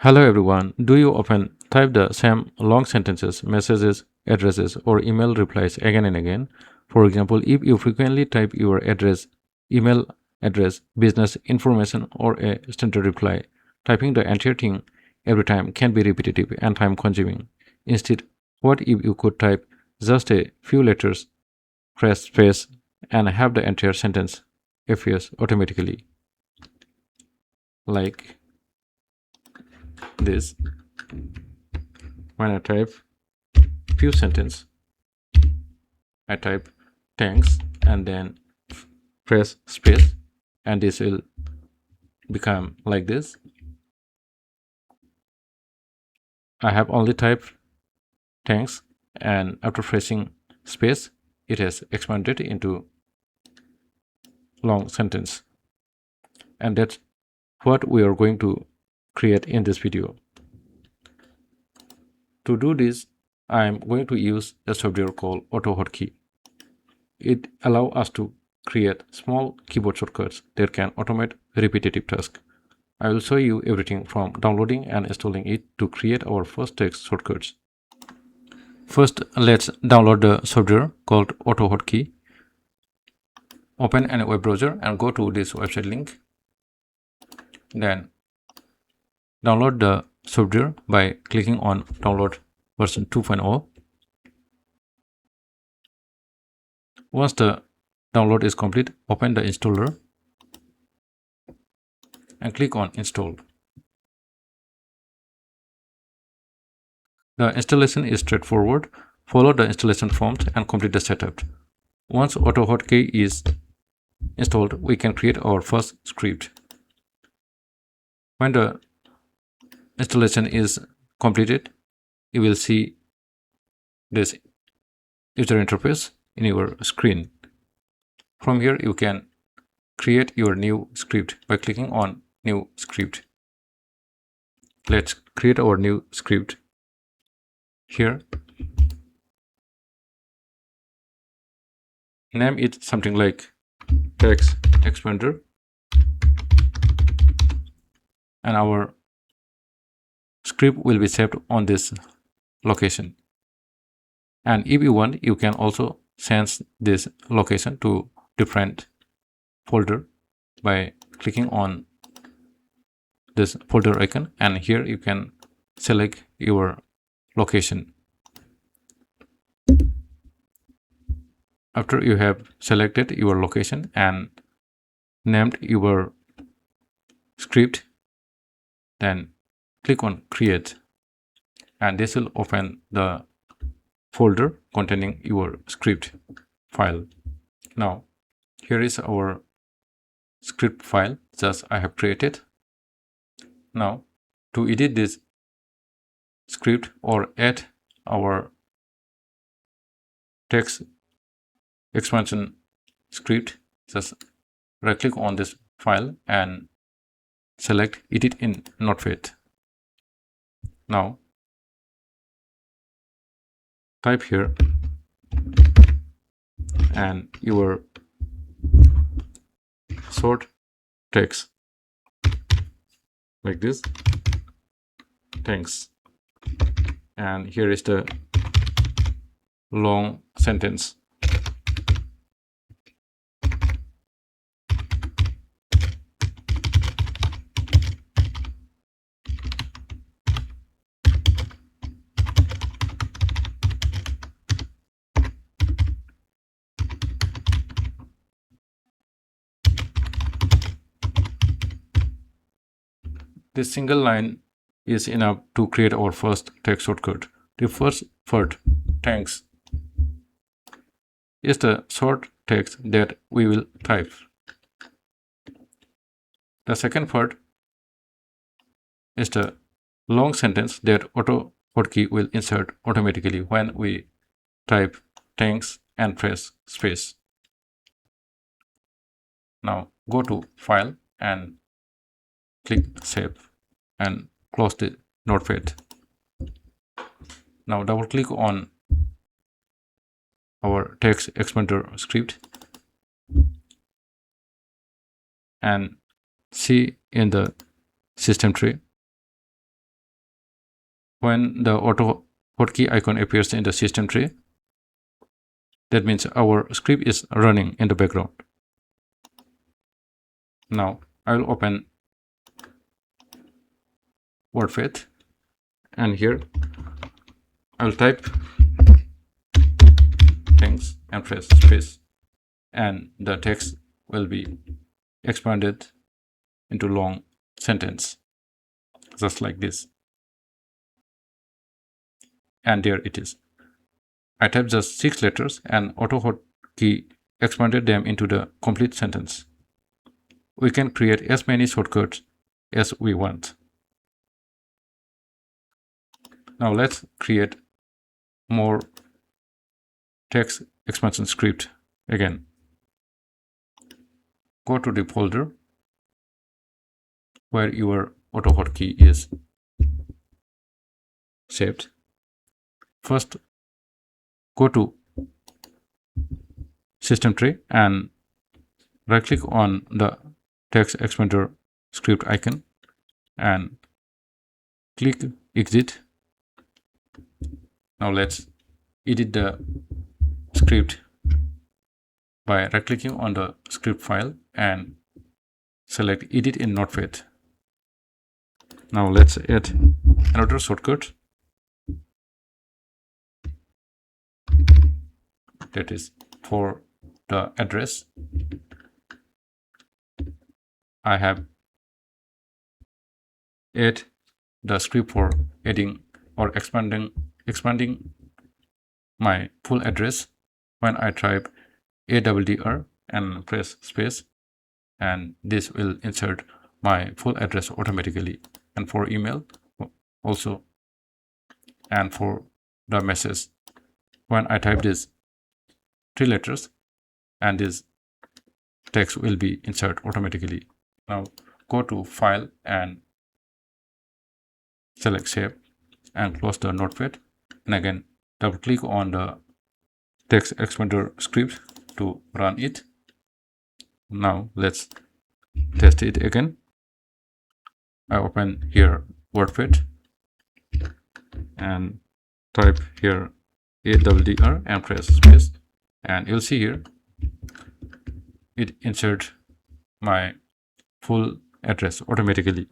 Hello everyone. Do you often type the same long sentences, messages, addresses, or email replies again and again? For example, if you frequently type your address, email address, business information, or a standard reply, typing the entire thing every time can be repetitive and time consuming. Instead, what if you could type just a few letters, press space, and have the entire sentence appears automatically, like this? When I type few sentence, I type thanks and then press space, and this will become like this. I have only typed thanks, and after pressing space it has expanded into long sentence, and that's what we are going to create in this video. To do this, I am going to use a software called AutoHotkey. It allows us to create small keyboard shortcuts that can automate repetitive tasks. I will show you everything from downloading and installing it to create our first text shortcuts. First, let's download the software called AutoHotkey. Open any web browser and go to this website link. Then download the software by clicking on download version 2.0. Once the download is complete, open the installer and click on install. The installation is straightforward. Follow the installation prompt and complete the setup. Once AutoHotkey is installed, we can create our first script. When the installation is completed, you will see this user interface in your screen. From here, you can create your new script by clicking on new script. Let's create our new script here. Name it something like text expander, and our script will be saved on this location. And if you want, you can also change this location to different folder by clicking on this folder icon, and here you can select your location. After you have selected your location and named your script, then click on create, and this will open the folder containing your script file. Now here is our script file just I have created. Now to edit this script or add our text expansion script, just right click on this file and select edit in Notepad. Now type here and your short text like this, thanks, and here is the long sentence. This single line is enough to create our first text shortcut. The first word, thanks, is the short text that we will type. The second word is the long sentence that AutoHotkey will insert automatically when we type thanks and press space. Now go to File and click Save and close the Notepad. Now double click on our text expander script and see in the system tray When the auto hotkey icon appears in the system tray, that means our script is running in the background. Now I will open WordPad, and here I will type thanks and press space, and the text will be expanded into long sentence, just like this. And there it is. I typed just 6 letters and AutoHotkey expanded them into the complete sentence. We can create as many shortcuts as we want. Now let's create more text expansion script again. Go to the folder where your AutoHotkey is saved. First, go to system tray and right click on the text expander script icon and click exit. Now let's edit the script by right clicking on the script file and select edit in Notepad. Now let's add another shortcut, that is for the address. I have add the script for adding or expanding my full address. When I type AWDR and press space, and this will insert my full address automatically, and for email also, and for the message, when I type this 3 letters, and this text will be inserted automatically. Now go to file and select save and close the Notepad, and again double click on the text expander script to run it. Now let's test it again. I open here WordPad and type here AWDR and press space, and you'll see here it insert my full address automatically.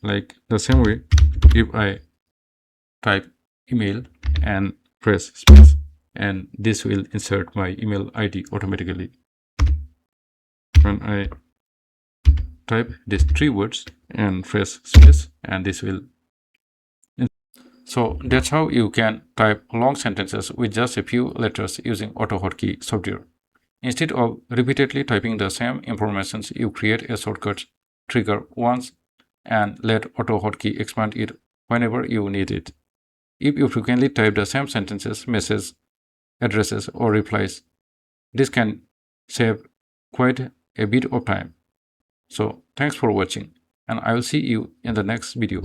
Like the same way, if I type email and press space, and this will insert my email ID automatically. When I type these 3 words and press space, and this will. So that's how you can type long sentences with just a few letters using AutoHotkey software. Instead of repeatedly typing the same information, you create a shortcut trigger once and let AutoHotkey expand it whenever you need it. If you frequently type the same sentences, messages, addresses, or replies, this can save quite a bit of time. So thanks for watching, and I will see you in the next video.